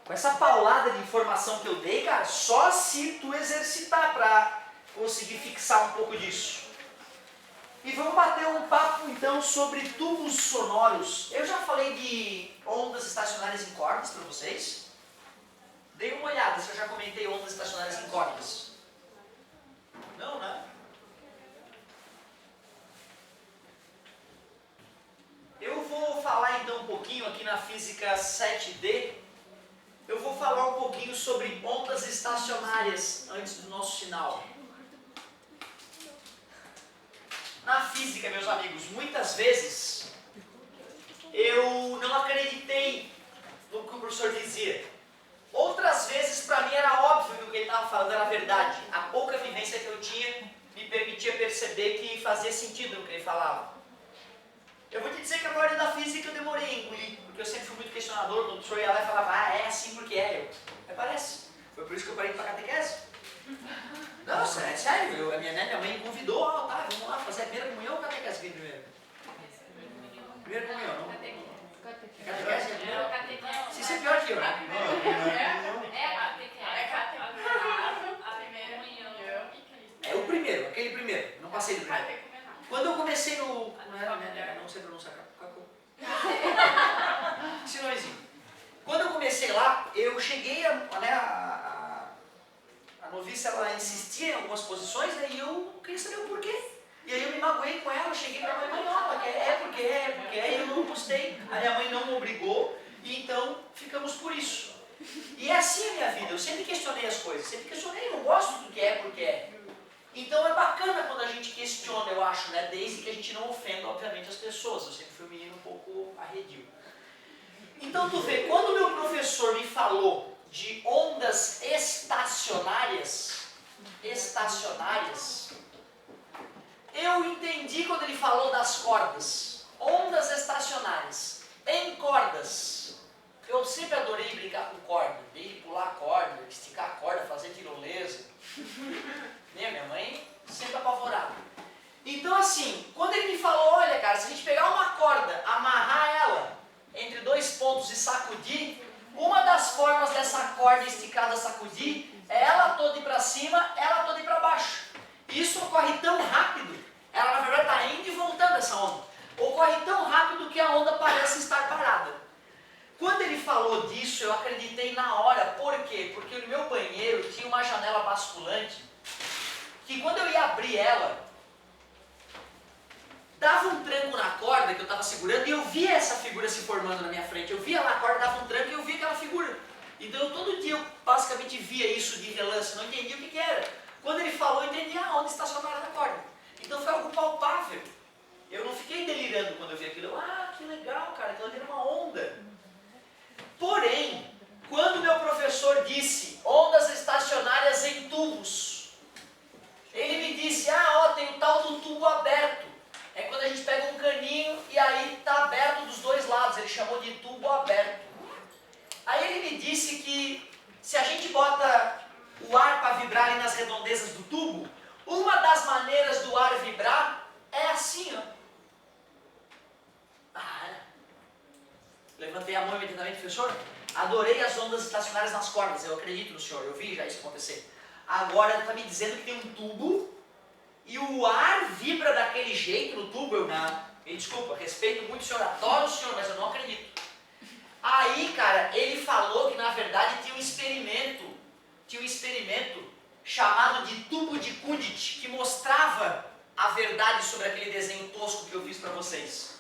Com essa paulada de informação que eu dei, cara, só se tu exercitar para conseguir fixar um pouco disso. E vamos bater um papo então sobre tubos sonoros. Eu já falei de ondas estacionárias em cordas para vocês. Dê uma olhada se eu já comentei ondas estacionárias em cordas. Não, né? Eu vou falar então um pouquinho aqui na física 7D. Eu vou falar um pouquinho sobre ondas estacionárias antes do nosso sinal. Na física, meus amigos, muitas vezes eu não acreditei no que o professor dizia. Outras vezes, para mim, era óbvio que o que ele estava falando era verdade. A pouca vivência que eu tinha me permitia perceber que fazia sentido no que ele falava. Eu vou te dizer que a maioria da física eu demorei a engolir, porque eu sempre fui muito questionador. Quando o professor ia lá e falava, é assim porque é. Mas parece. Foi por isso que eu parei de ir para catequese. Não, é sério. A minha mãe me convidou, tá, vamos lá fazer a primeira comunhão ou catequese aqui primeiro? Primeira comunhão, não? Catequese é primeiro? Se isso é pior que eu, né? É o primeiro, aquele primeiro. Não passei do primeiro. Quando eu comecei no... Não sei pronunciar. Sinõezinho. Quando eu comecei lá, eu cheguei a noviça, ela insistia em algumas posições, né, e eu queria saber o porquê. E aí eu me magoei com ela, cheguei para a mãe, ela quer, porque e eu não gostei. A minha mãe não me obrigou, e então ficamos por isso. E é assim a minha vida, eu sempre questionei as coisas, sempre questionei, não gosto do que é, porque é. Então é bacana quando a gente questiona, eu acho, né, desde que a gente não ofenda, obviamente, as pessoas. Eu sempre fui um menino um pouco arredio. Então tu vê, quando o meu professor me falou de ondas estacionárias, eu entendi quando ele falou das cordas. Ondas estacionárias em cordas. Eu sempre adorei brincar com corda, desde pular corda, esticar a corda, fazer tirolesa. Minha mãe sempre apavorada. Então assim, quando ele me falou, olha cara, se a gente pegar uma corda, amarrar ela entre dois pontos e sacudir, uma das formas dessa corda esticada sacudir é ela toda ir para cima, ela toda ir para baixo. Isso ocorre tão rápido, ela na verdade está indo e voltando essa onda. Ocorre tão rápido que a onda parece estar parada. Quando ele falou disso, eu acreditei na hora. Por quê? Porque no meu banheiro tinha uma janela basculante que quando eu ia abrir ela, dava um tranco na corda que eu estava segurando e eu via essa figura se formando na minha frente. Eu via lá a corda, dava um tranco e eu via aquela figura. Então todo dia eu basicamente via isso de relance, não entendia o que era. Quando ele falou, eu entendi a onda estacionária da corda. Então foi algo palpável. Eu não fiquei delirando quando eu vi aquilo. Que legal, cara, aquilo ali era uma onda. Porém, quando meu professor disse ondas estacionárias em tubos, ele me disse, tem o tal do tubo aberto. É quando a gente pega um caninho e aí está aberto dos dois lados, ele chamou de tubo aberto. Aí ele me disse que se a gente bota o ar para vibrar ali nas redondezas do tubo, uma das maneiras do ar vibrar é assim, ó. Levantei a mão imediatamente, professor. Adorei as ondas estacionárias nas cordas, eu acredito no senhor, eu vi já isso acontecer. Agora ele está me dizendo que tem um tubo e o ar vibra daquele jeito no tubo. Eu não. Me desculpa, respeito muito o senhor, adoro o senhor, mas eu não acredito. Aí, cara, ele falou que na verdade tinha um experimento chamado de tubo de Kundit, que mostrava a verdade sobre aquele desenho tosco que eu fiz para vocês.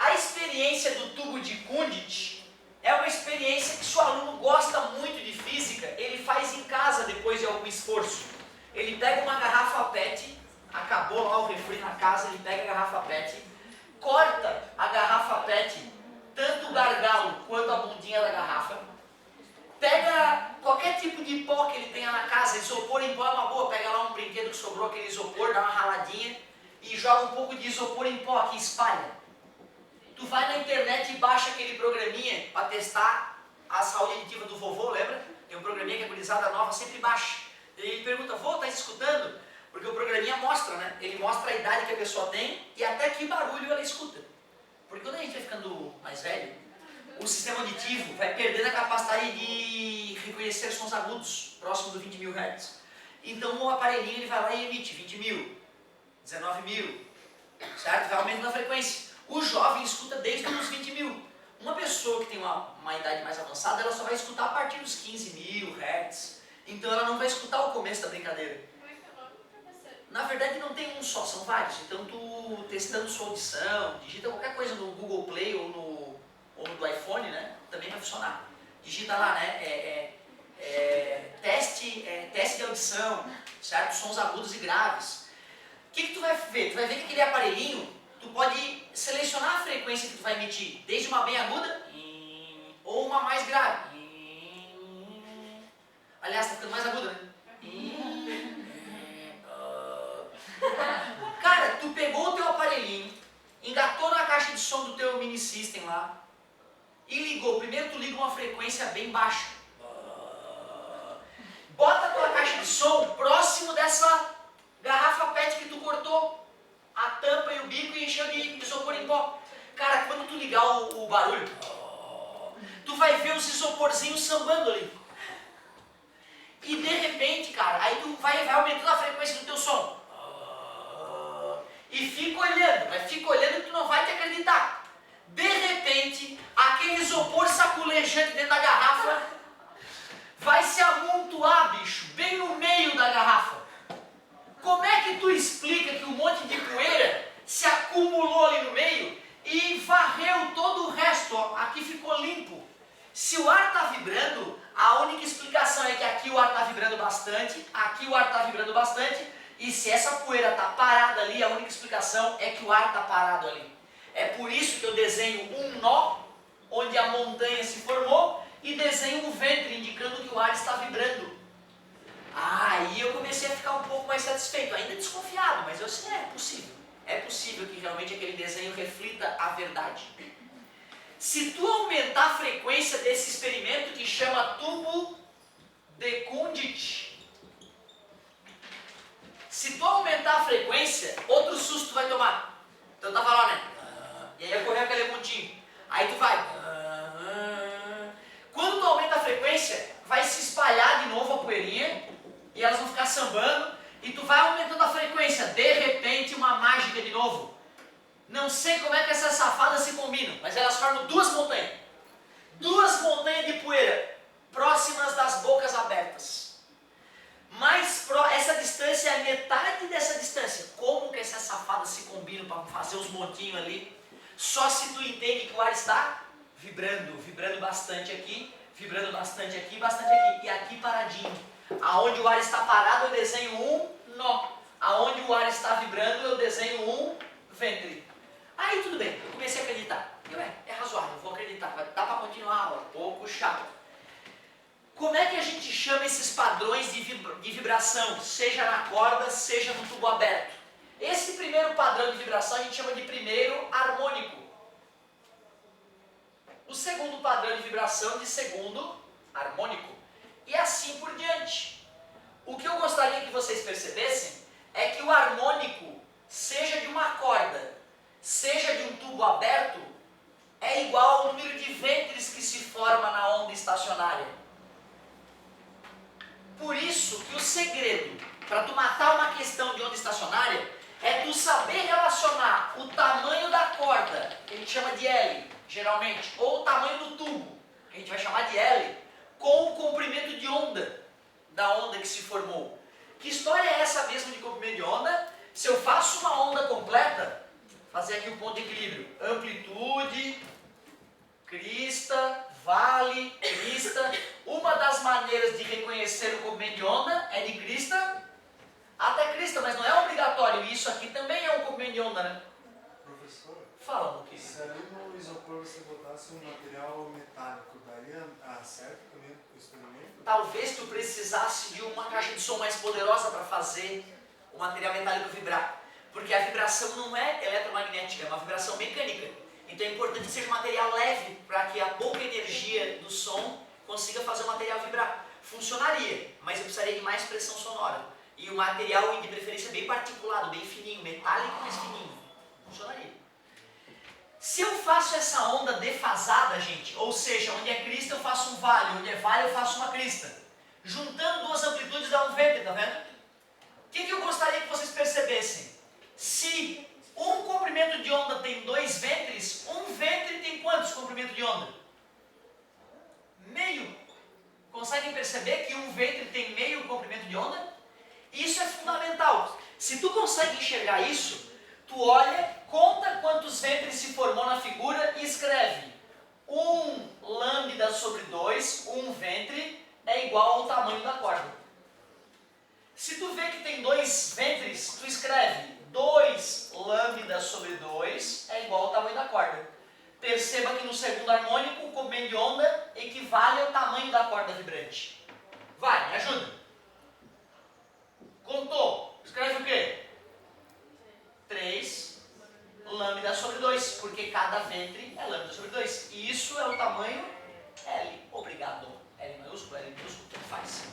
A experiência do tubo de Kundit é uma experiência que se o aluno gosta muito de física, ele faz em casa depois de algum esforço. Ele pega uma garrafa PET, acabou lá o refri na casa, ele pega a garrafa PET, corta a garrafa PET, tanto o gargalo quanto a bundinha da garrafa, pega qualquer tipo de pó que ele tenha na casa, isopor em pó é uma boa, pega lá um brinquedo que sobrou, aquele isopor, dá uma raladinha e joga um pouco de isopor em pó aqui, espalha. Tu vai na internet e baixa aquele programinha para testar a saúde auditiva do vovô, lembra? Tem um programinha que a gurizada nova sempre baixa. E ele pergunta, vô, tá escutando? Porque o programinha mostra, né? Ele mostra a idade que a pessoa tem e até que barulho ela escuta. Porque quando a gente vai ficando mais velho, o sistema auditivo vai perdendo a capacidade de reconhecer sons agudos próximo do 20 mil Hz. Então o aparelhinho ele vai lá e emite 20 mil, 19 mil, certo? Vai aumentando a frequência. O jovem escuta desde os 20 mil. Uma pessoa que tem uma idade mais avançada, ela só vai escutar a partir dos 15 mil Hz. Então ela não vai escutar o começo da brincadeira. Na verdade não tem um só, são vários. Então tu testando sua audição, digita qualquer coisa no Google Play ou no do iPhone, né? Também vai funcionar. Digita lá, né? Teste de audição, certo? Sons agudos e graves. O que tu vai ver? Tu vai ver que aquele aparelhinho, tu pode selecionar a frequência que tu vai emitir, desde uma bem aguda ou uma mais grave. Aliás, tá ficando mais aguda, né? Cara, tu pegou o teu aparelhinho, engatou na caixa de som do teu mini system lá e ligou. Primeiro tu liga uma frequência bem baixa. Bota a tua caixa de som próximo dessa garrafa PET que tu cortou a tampa e o bico e encheu de isopor em pó. Cara, quando tu ligar o barulho, tu vai ver os isoporzinhos sambando ali. E de repente, cara, aí tu vai aumentando a frequência do teu som. E fica olhando, mas fica olhando que tu não vai te acreditar. De repente, aquele isopor saculejante dentro da garrafa vai se amontoar, bicho, bem no meio da garrafa. Como é que tu explica que um monte de poeira se acumulou ali no meio e varreu todo o resto, ó, aqui ficou limpo? Se o ar está vibrando, a única explicação é que aqui o ar está vibrando bastante, aqui o ar está vibrando bastante, e se essa poeira está parada ali, a única explicação é que o ar está parado ali. É por isso que eu desenho um nó, onde a montanha se formou, e desenho um ventre, indicando que o ar está vibrando. Aí eu comecei a ficar um pouco mais satisfeito, ainda desconfiado, mas eu disse, é possível. É possível que realmente aquele desenho reflita a verdade. Se tu aumentar a frequência desse experimento que chama tubo de Condit, se tu aumentar a frequência, outro susto tu vai tomar. Então tava lá, né? E aí ocorreu aquele montinho. Aí tu vai. Quando tu aumenta a frequência, vai se espalhar de novo a poeirinha e elas vão ficar sambando e tu vai aumentando a frequência. De repente, uma mágica de novo. Não sei como é que essas safadas se combinam, mas elas formam duas montanhas. Duas montanhas de poeira, próximas das bocas abertas. Essa distância é a metade dessa distância. Como que essas safadas se combinam para fazer os montinhos ali? Só se tu entende que o ar está vibrando bastante aqui, vibrando bastante aqui, bastante aqui. E aqui paradinho. Aonde o ar está parado eu desenho um nó. Aonde o ar está vibrando eu desenho um ventre. Aí tudo bem, eu comecei a acreditar. É razoável, eu vou acreditar, dá para continuar a aula, pouco chato. Como é que a gente chama esses padrões de vibração, seja na corda, seja no tubo aberto? Esse primeiro padrão de vibração a gente chama de primeiro harmônico. O segundo padrão de vibração de segundo harmônico. E assim por diante. O que eu gostaria que vocês percebessem é que o harmônico, seja de uma corda, seja de um tubo aberto, é igual ao número de ventres que se forma na onda estacionária. Por isso que o segredo para tu matar uma questão de onda estacionária é tu saber relacionar o tamanho da corda, que a gente chama de L, geralmente, ou o tamanho do tubo, que a gente vai chamar de L, com o comprimento de onda, da onda que se formou. Que história é essa mesmo de comprimento de onda? Se eu faço uma onda completa, fazer aqui o ponto de equilíbrio, amplitude, crista, vale, crista. Uma das maneiras de reconhecer o comprimento de onda é de crista até crista, mas não é obrigatório. Isso aqui também é um comprimento de onda, né? Professor, Fala, meu querido. se ali no isopor você botasse um material metálico, daria certo também o experimento? Talvez tu precisasse de uma caixa de som mais poderosa para fazer o material metálico vibrar. Porque a vibração não é eletromagnética, é uma vibração mecânica. Então é importante que seja um material leve para que a pouca energia do som consiga fazer o material vibrar. Funcionaria, mas eu precisaria de mais pressão sonora. E o material de preferência bem particulado, bem fininho, metálico, mas fininho. Funcionaria. Se eu faço essa onda defasada, gente, ou seja, onde é crista eu faço um vale, onde é vale eu faço uma crista. Juntando duas amplitudes dá um ventre, tá vendo? O que eu gostaria que vocês percebessem? Se um comprimento de onda tem dois ventres, um ventre tem quantos comprimentos de onda? Meio. Conseguem perceber que um ventre tem meio comprimento de onda? Isso é fundamental. Se tu consegue enxergar isso, tu olha, conta quantos ventres se formou na figura e escreve 1 lambda sobre 2, um ventre, é igual ao tamanho da corda. Se tu vê que tem dois ventres, tu escreve 2 lambda sobre 2 é igual ao tamanho da corda. Perceba que no segundo harmônico o comprimento de onda equivale ao tamanho da corda vibrante. Vai, me ajuda. Contou. Escreve o quê? 3 lambda sobre 2, porque cada ventre é lambda sobre 2. E isso é o tamanho L. Obrigado. L maiúsculo, L minúsculo, tanto faz.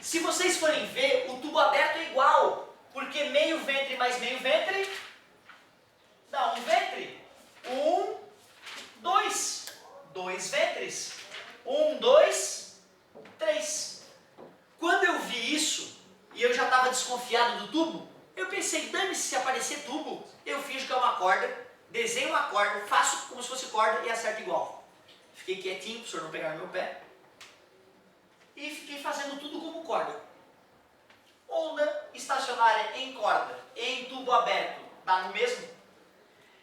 Se vocês forem ver, o tubo aberto é igual, porque meio ventre mais meio ventre dá um ventre. 1, 2. 2 ventres. 1, 2, 3. Quando eu vi isso, e eu já estava desconfiado do tubo, eu pensei, dane-se, se aparecer tubo, eu finjo que é uma corda, desenho uma corda, faço como se fosse corda e acerto igual. Fiquei quietinho, para o senhor não pegar no meu pé. E fiquei fazendo tudo como corda. Onda estacionária em corda, em tubo aberto, dá no mesmo?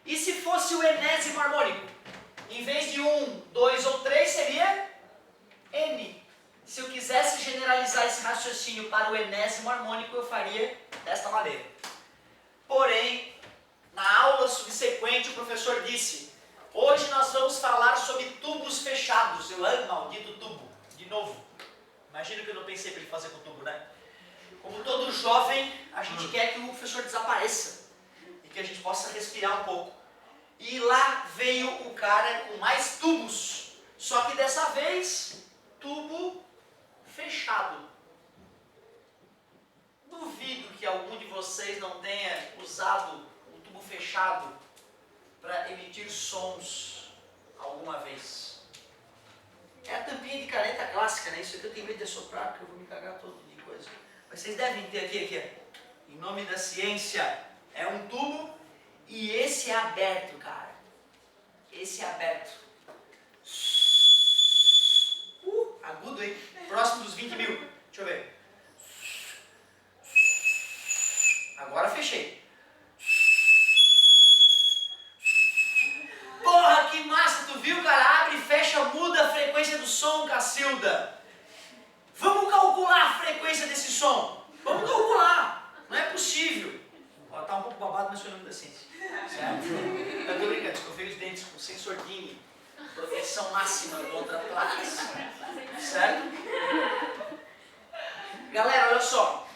E se fosse o enésimo harmônico? Em vez de 1, 2 ou 3, seria N. Se eu quisesse generalizar esse raciocínio para o enésimo harmônico, eu faria desta maneira. Porém, na aula subsequente, o professor disse: hoje nós vamos falar sobre tubos fechados. Eu amo maldito tubo. De novo. Imagina que eu não pensei para ele fazer com tubo, né? Como todo jovem, a gente quer que o professor desapareça e que a gente possa respirar um pouco. E lá veio o cara com mais tubos, só que dessa vez, tubo fechado. Duvido que algum de vocês não tenha usado um tubo fechado para emitir sons alguma vez. É a tampinha de caneta clássica, né? Isso aqui eu tenho medo de soprar, porque eu vou me cagar todo de coisa. Mas vocês devem ter aqui, em nome da ciência, é um tubo e esse é aberto, cara. Esse é aberto. Agudo, hein? Próximo dos 20 mil. Deixa eu ver. Agora fechei. Porra, que massa! Tu viu, cara? Abre, fecha, muda a frequência do som, Cacilda. Vamos calcular a frequência desse som. Vamos calcular. Não é possível. Ó, tá um pouco babado, mas foi o nome da ciência. Certo? Eu tô brincando, escovei os dentes com sensor DIN. Proteção máxima contra placas. Certo? Galera, olha só.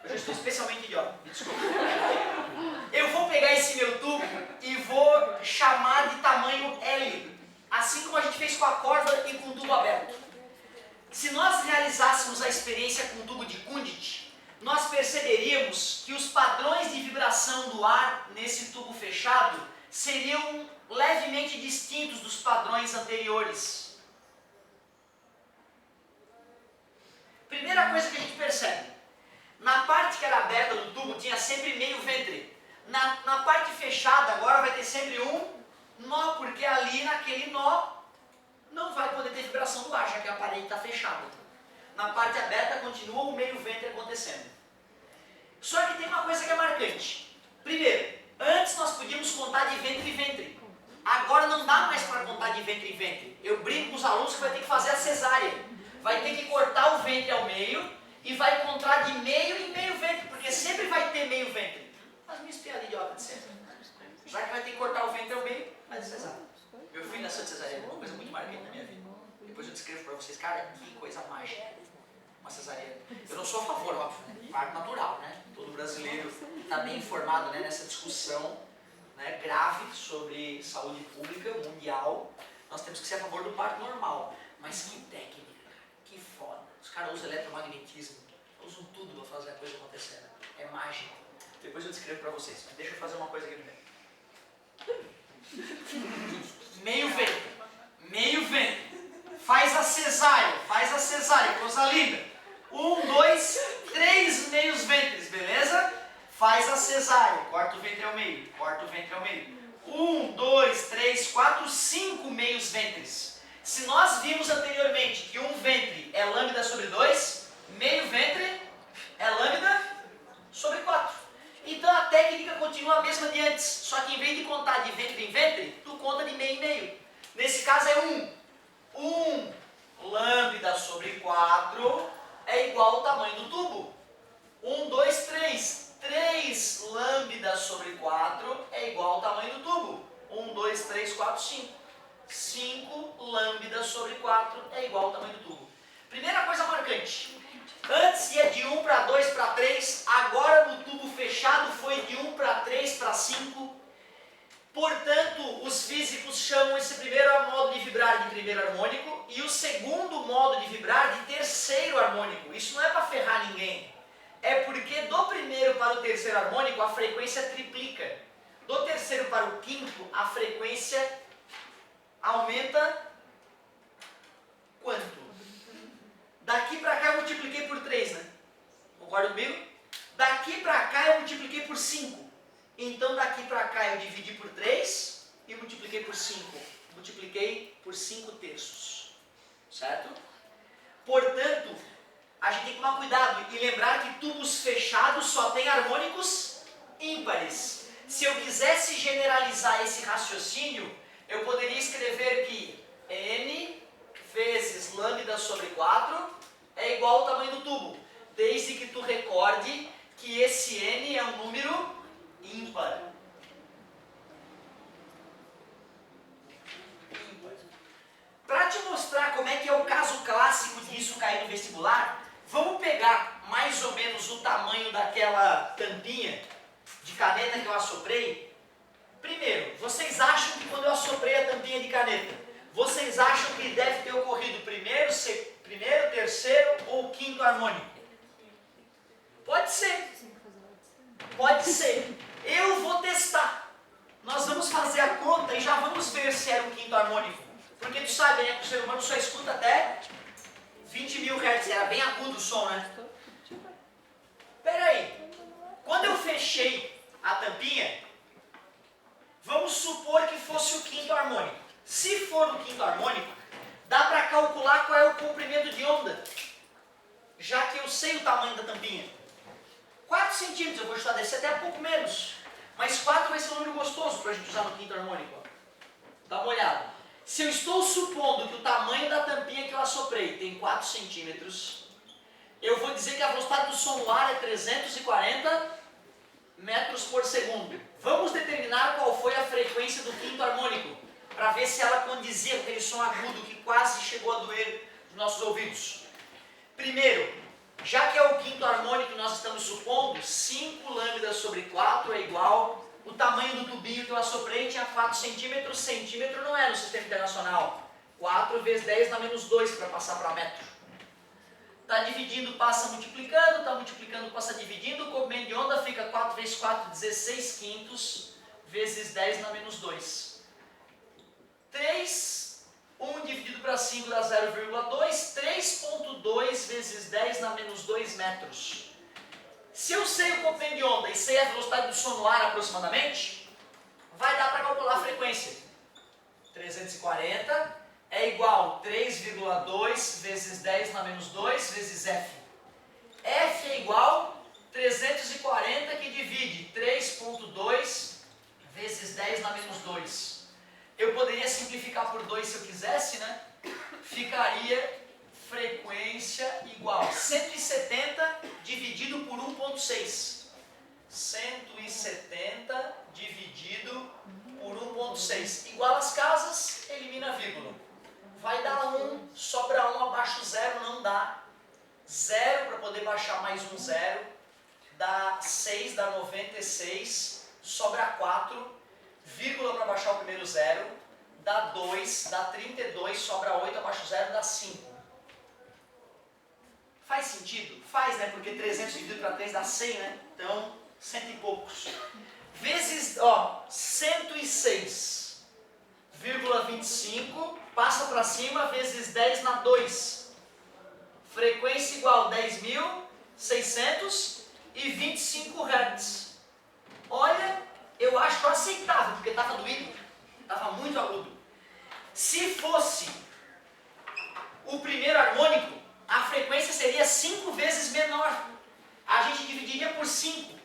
Eu já estou especialmente idiota. Me desculpa. Eu vou pegar esse meu tubo e vou chamar de tamanho L. Assim como a gente fez com a corda e com o tubo aberto. Se nós realizássemos a experiência com o tubo de Kundit, nós perceberíamos que os padrões de vibração do ar nesse tubo fechado seriam levemente distintos dos padrões anteriores. Primeira coisa que a gente percebe, na parte que era aberta do tubo tinha sempre meio ventre. Na parte fechada agora vai ter sempre um nó, porque ali naquele nó não vai poder ter vibração do ar, já que a parede está fechada. Na parte aberta continua o meio ventre acontecendo. Só que tem uma coisa que é marcante. Primeiro, antes nós podíamos contar de ventre em ventre. Agora não dá mais para contar de ventre em ventre. Eu brinco com os alunos que vai ter que fazer a cesárea. Vai ter que cortar o ventre ao meio e vai contar de meio em meio ventre, porque sempre vai ter meio ventre. As minhas piadas idiotas de sempre. Já que vai ter que cortar o ventre ao meio, vai ser cesárea. Meu filho nasceu de cesariana, uma coisa muito marcante na minha vida. Depois eu descrevo para vocês, cara, que coisa mágica. Uma cesariana. Eu não sou a favor, óbvio, né? Parto natural, né? Todo brasileiro está bem informado, né, nessa discussão, né, grave sobre saúde pública mundial. Nós temos que ser a favor do parto normal. Mas que técnica, que foda. Os caras usam eletromagnetismo, usam tudo para fazer a coisa acontecer. Né? É mágico. Depois eu descrevo para vocês. Mas deixa eu fazer uma coisa aqui primeiro. Meio ventre. Meio ventre. Faz a cesárea, coisa linda. 1, 2, 3 meios ventres, beleza? Faz a cesárea, corta o ventre ao meio, corta o ventre ao meio. 1, 2, 3, 4, 5 meios ventres. Se nós vimos anteriormente que um ventre é lambda sobre 2, meio ventre é lambda sobre 4. Então a técnica continua a mesma de antes, só que em vez de contar de ventre em ventre, tu conta de meio em meio. Nesse caso é 1 lambda sobre 4 é igual ao tamanho do tubo. 1, 2, 3. 3 lambda sobre 4 é igual ao tamanho do tubo. 1, 2, 3, 4, 5. 5 lambda sobre 4 é igual ao tamanho do tubo. Primeira coisa marcante. Antes ia de 1 para 2 para 3, agora no tubo fechado foi de 1 para 3 para 5. Portanto, os físicos chamam esse primeiro modo de vibrar de primeiro harmônico e o segundo modo de vibrar de terceiro harmônico. Isso não é para ferrar ninguém. É porque do primeiro para o terceiro harmônico a frequência triplica. Do terceiro para o quinto a frequência aumenta quanto? Daqui para cá eu multipliquei por 3, né? Concorda comigo? Daqui para cá eu multipliquei por 5. Então daqui para cá eu dividi por 3 e multipliquei por 5. Multipliquei por 5 terços. Certo? Portanto, a gente tem que tomar cuidado e lembrar que tubos fechados só tem harmônicos ímpares. Se eu quisesse generalizar esse raciocínio, eu poderia escrever que n vezes lambda sobre 4 é igual ao tamanho do tubo, desde que tu recorde que esse n é um número ímpar. Para te mostrar como é que é o caso clássico disso cair no vestibular, vamos pegar mais ou menos o tamanho daquela tampinha de caneta que eu assoprei. Primeiro, vocês acham que quando eu assoprei a tampinha de caneta, vocês acham que deve ter ocorrido primeiro, terceiro ou quinto harmônico? Pode ser. Pode ser. Eu vou testar. Nós vamos fazer a conta e já vamos ver se era o quinto harmônico. Porque tu sabe, né, que o ser humano só escuta até 20 mil Hz. Era bem agudo o som, né? Pera aí. Quando eu fechei a tampinha, vamos supor que fosse o quinto harmônico. Se for o quinto harmônico, dá para calcular qual é o comprimento de onda, já que eu sei o tamanho da tampinha. 4 centímetros, eu vou chutar desse até um pouco menos, mas 4 vai ser um número gostoso para a gente usar no quinto harmônico. Ó. Dá uma olhada. Se eu estou supondo que o tamanho da tampinha que eu assoprei tem 4 centímetros, eu vou dizer que a velocidade do som no ar é 340 metros por segundo. Vamos determinar qual foi a frequência do quinto harmônico, para ver se ela condizia com aquele som agudo que quase chegou a doer nos nossos ouvidos. Primeiro, já que é o quinto harmônico que nós estamos supondo, 5 lambda sobre 4 é igual, o tamanho do tubinho que eu assoprei tinha 4 centímetros, centímetro não é no sistema internacional. 4 vezes 10 dá menos 2 para passar para metro. Está dividindo, passa multiplicando, está multiplicando, passa dividindo, o comprimento de onda fica 4 vezes 4, 16 quintos, vezes 10 dá menos 2. 3, 1 dividido para 5 dá 0,2, 3,2 vezes 10 dá menos 2 metros. Se eu sei o comprimento de onda e sei a velocidade do som no ar aproximadamente, vai dar para calcular a frequência. 340 é igual a 3,2 vezes 10 na menos 2 vezes F. F é igual a 340 que divide 3,2 vezes 10 na menos 2. Eu poderia simplificar por 2 se eu quisesse, né? Ficaria frequência igual a 170 dividido por 1,6. 170 dividido por 1,6. Igual as casas, elimina a vírgula. Vai dar 1, sobra 1, abaixo 0, não dá. 0 para poder baixar mais um 0. Dá 6, dá 96. Sobra 4. Vírgula para baixar o primeiro 0. Dá 2, dá 32. Sobra 8, abaixo 0, dá 5. Faz sentido? Faz, né? Porque 300 dividido para 3 dá 100, né? Então, 100 e poucos. Vezes, ó, 106. vírgula 25, passa para cima, vezes 10 na 2. Frequência igual a 10.625 Hz. Olha, eu acho aceitável, porque estava doído, estava muito agudo. Se fosse o primeiro harmônico, a frequência seria 5 vezes menor. A gente dividiria por 5.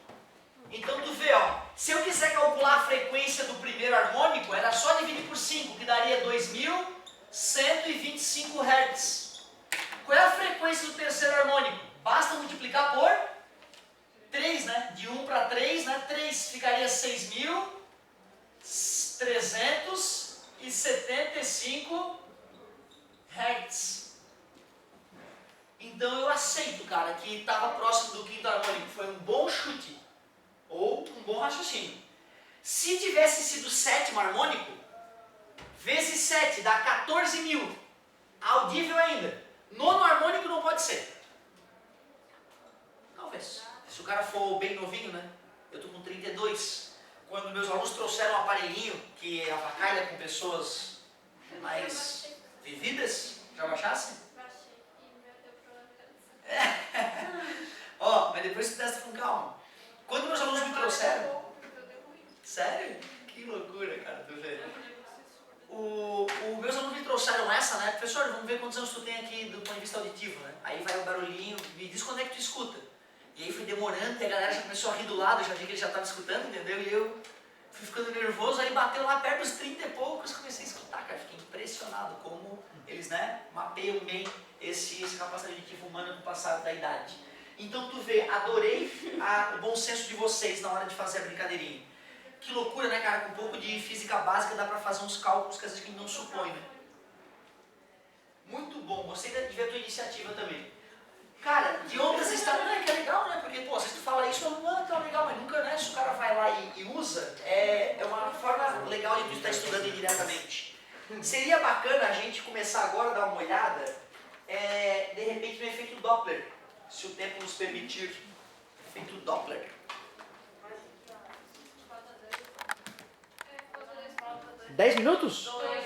Então tu vê, ó, se eu quiser calcular a frequência do primeiro harmônico, era só dividir por 5, que daria 2.125 Hz. Qual é a frequência do terceiro harmônico? Basta multiplicar por 3, né? De 1 para 3, né? 3 ficaria 6.375 Hz. Então eu aceito, cara, que estava próximo do quinto harmônico. Foi um bom chute. Ou um bom raciocínio. Se tivesse sido sétimo harmônico, vezes 7 dá 14.000. Audível ainda. Nono harmônico não pode ser. Talvez. Se o cara for bem novinho, né? Eu tô com 32. Quando meus alunos trouxeram um aparelhinho que avacalha com pessoas mais vividas, já baixasse? Baixei e meu deu problema de cabeça. Ó, mas depois você testa com calma. Quando meus alunos me trouxeram... Sério? Que loucura, cara, tu vê. Meus alunos me trouxeram essa, né? Professor, vamos ver quantos anos tu tem aqui do ponto de vista auditivo, né? Aí vai o barulhinho, me diz quando é que tu escuta. E aí foi demorando, e a galera já começou a rir do lado, eu já vi que eles já estavam escutando, entendeu? E eu fui ficando nervoso, aí bateu lá perto dos 30 e poucos, comecei a escutar, cara. Fiquei impressionado como eles, né, mapeiam bem esse capacidade auditiva humana com o passar da idade. Então tu vê, adorei o bom senso de vocês na hora de fazer a brincadeirinha. Que loucura, né, cara? Com um pouco de física básica dá pra fazer uns cálculos que às vezes a gente não supõe, né? Muito bom, gostei de ver a tua iniciativa também. Cara, de ondas está... Não, que é legal, né? Porque, pô, se tu fala isso, não, tá legal, mas nunca, né? Se o cara vai lá e usa, é uma forma legal de tu estar estudando indiretamente. Seria bacana a gente começar agora a dar uma olhada, de repente, no efeito Doppler, se o tempo nos permitir. Efeito Doppler. 10 minutos? 2.